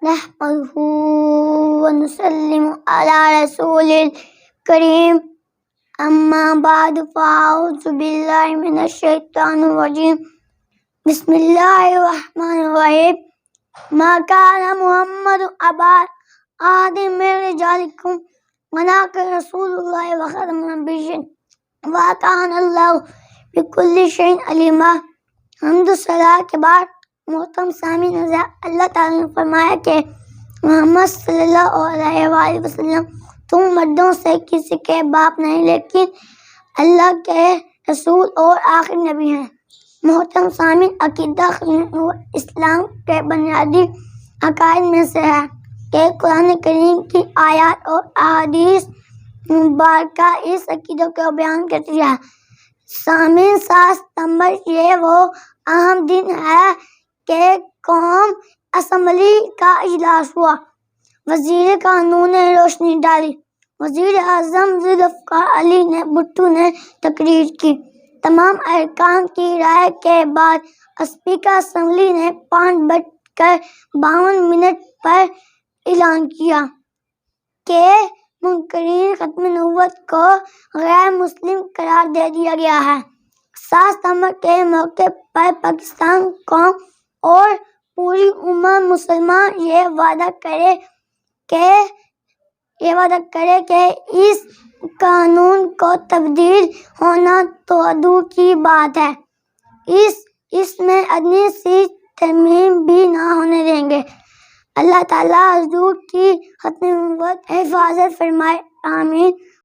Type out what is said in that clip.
نحمده ونسلم على رسول الكريم اما بعد فاعوذ باللہ من الشیطان الرجیم بسم اللہ الرحمن الرحیم ما كان محمد ابا احد من رجالکم ولکن رسول اللہ وخاتم النبیین وکان اللہ بکل شیء علیما۔ حمد و ثنا کے بعد محترم سامعین، اللہ تعالیٰ نے فرمایا کہ محمد صلی اللہ علیہ وآلہ وسلم تم مردوں سے کسی کے باپ نہیں لیکن اللہ کے رسول اور آخری نبی ہیں۔ محترم سامعین، عقیدہ اسلام کے بنیادی عقائد میں سے ہے کہ قرآن کریم کی آیات اور احادیث مبارکہ اس عقیدے کو بیان کرتی ہے۔ سامعین، 7 ستمبر یہ وہ اہم دن ہے کہ قوم اسمبلی کا اجلاس ہوا، وزیر قانون نے روشنی ڈالی، وزیر اعظم ذوالفقار علی بھٹو نے تقریر کی، تمام ارکان کی رائے کے بعد اسپیکر اسمبلی نے 5:52 پر اعلان کیا کہ منکرین ختم نبوت کو غیر مسلم قرار دے دیا گیا ہے۔ 7 ستمبر کے موقع پر پاکستان قوم اور پوری امت مسلمہ یہ وعدہ کرے کہ اس قانون کو تبدیل ہونا تو دور کی بات ہے، اس میں ادنی سی ترمیم بھی نہ ہونے دیں گے۔ اللہ تعالیٰ حضور کی ختم نبوت حفاظت فرمائے، آمین۔